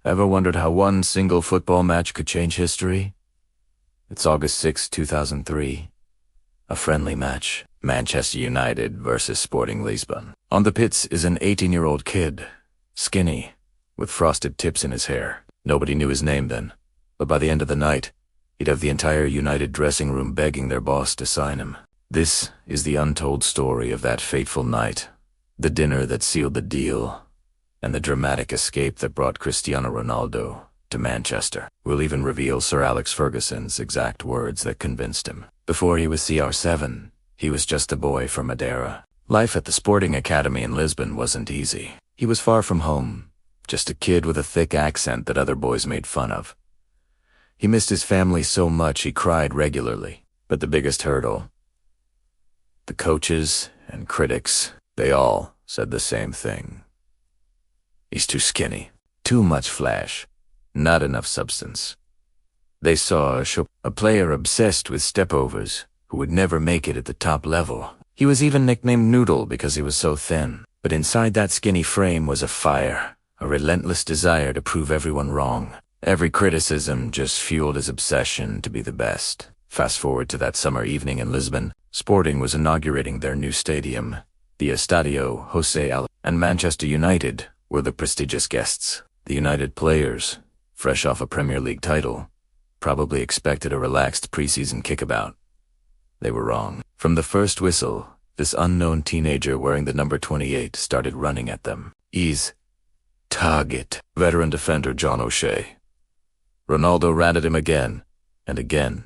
Ever wondered how one single football match could change history? It's August 6, 2003. A friendly match. Manchester United versus Sporting Lisbon. On the pitch is an 18-year-old kid, skinny, with frosted tips in his hair. Nobody knew his name then, but by the end of the night, he'd have the entire United dressing room begging their boss to sign him. This is the untold story of that fateful night, the dinner that sealed the deal, and the dramatic escape that brought Cristiano Ronaldo to Manchester. We'll even reveal Sir Alex Ferguson's exact words that convinced him. Before he was CR7, he was just a boy from Madeira. Life at the Sporting Academy in Lisbon wasn't easy. He was far from home, just a kid with a thick accent that other boys made fun of. He missed his family so much he cried regularly. But the biggest hurdle, the coaches and critics, they all said the same thing. He's too skinny, too much flash, not enough substance. They saw a player obsessed with stepovers who would never make it at the top level. He was even nicknamed Noodle because he was so thin. But inside that skinny frame was a fire, a relentless desire to prove everyone wrong. Every criticism just fueled his obsession to be the best. Fast forward to that summer evening in Lisbon. Sporting was inaugurating their new stadium, the Estadio José Alves, and Manchester United were the prestigious guests. The United players, fresh off a Premier League title, probably expected a relaxed preseason kickabout. They were wrong. From the first whistle, this unknown teenager wearing the number 28 started running at them. He's target. Veteran defender John O'Shea. Ronaldo ran at him again, and again,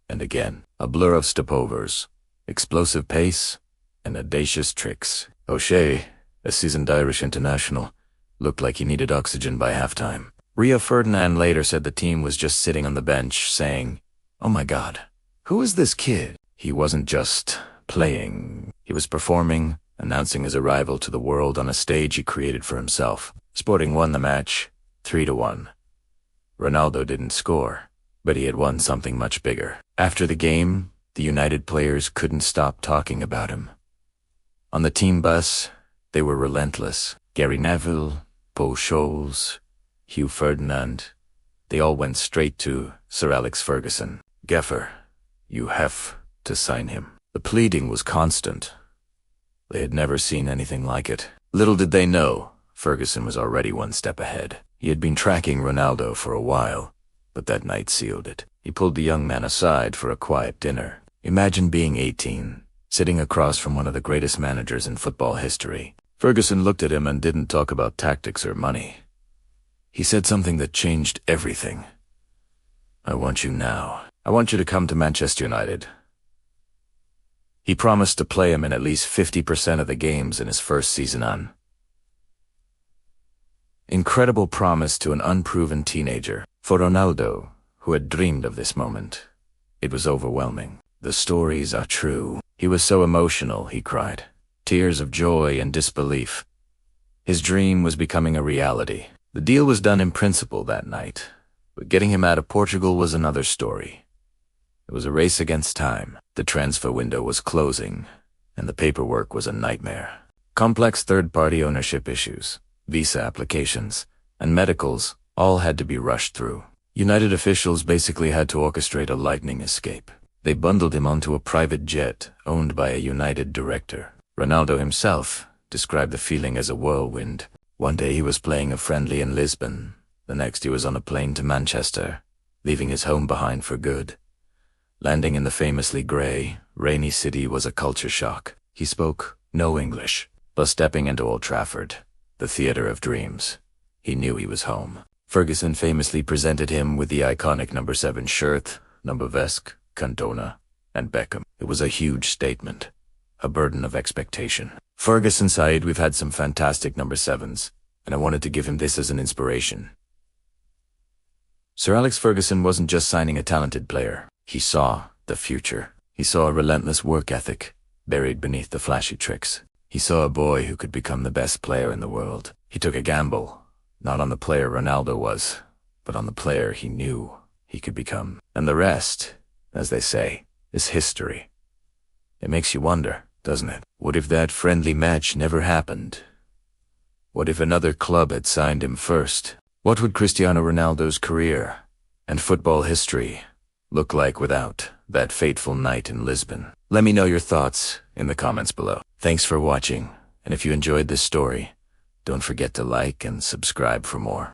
and again. A blur of stepovers, explosive pace, and audacious tricks. O'Shea, a seasoned Irish international, looked like he needed oxygen by halftime. Rio Ferdinand later said the team was just sitting on the bench saying, "Oh my God, who is this kid?" He wasn't just playing. He was performing, announcing his arrival to the world on a stage he created for himself. Sporting won the match, 3-1. Ronaldo didn't score, but he had won something much bigger. After the game, the United players couldn't stop talking about him. On the team bus, they were relentless. Gary Neville, Paul Scholes, Hugh Ferdinand, they all went straight to Sir Alex Ferguson. "Gaffer, you have to sign him." The pleading was constant. They had never seen anything like it. Little did they know, Ferguson was already one step ahead. He had been tracking Ronaldo for a while, but that night sealed it. He pulled the young man aside for a quiet dinner. Imagine being 18, sitting across from one of the greatest managers in football history. Ferguson looked at him and didn't talk about tactics or money. He said something that changed everything. "I want you now. I want you to come to Manchester United." He promised to play him in at least 50% of the games in his first season on. Incredible promise to an unproven teenager. For Ronaldo, who had dreamed of this moment, it was overwhelming. The stories are true. He was so emotional, he cried. Tears of joy and disbelief. His dream was becoming a reality. The deal was done in principle that night, but getting him out of Portugal was another story. It was a race against time. The transfer window was closing, and the paperwork was a nightmare. Complex third-party ownership issues, visa applications, and medicals all had to be rushed through. United officials basically had to orchestrate a lightning escape. They bundled him onto a private jet owned by a United director. Ronaldo himself described the feeling as a whirlwind. One day he was playing a friendly in Lisbon. The next he was on a plane to Manchester, leaving his home behind for good. Landing in the famously grey, rainy city was a culture shock. He spoke no English, but stepping into Old Trafford, the theatre of dreams, he knew he was home. Ferguson famously presented him with the iconic number 7 shirt, number vest, Cantona, and Beckham. It was a huge statement, a burden of expectation. Ferguson sighed, "We've had some fantastic number 7s, and I wanted to give him this as an inspiration." Sir Alex Ferguson wasn't just signing a talented player. He saw the future. He saw a relentless work ethic buried beneath the flashy tricks. He saw a boy who could become the best player in the world. He took a gamble, not on the player Ronaldo was, but on the player he knew he could become. And the rest, as they say, is history. It makes you wonder, doesn't it? What if that friendly match never happened? What if another club had signed him first? What would Cristiano Ronaldo's career and football history look like without that fateful night in Lisbon? Let me know your thoughts in the comments below. Thanks for watching, and if you enjoyed this story, don't forget to like and subscribe for more.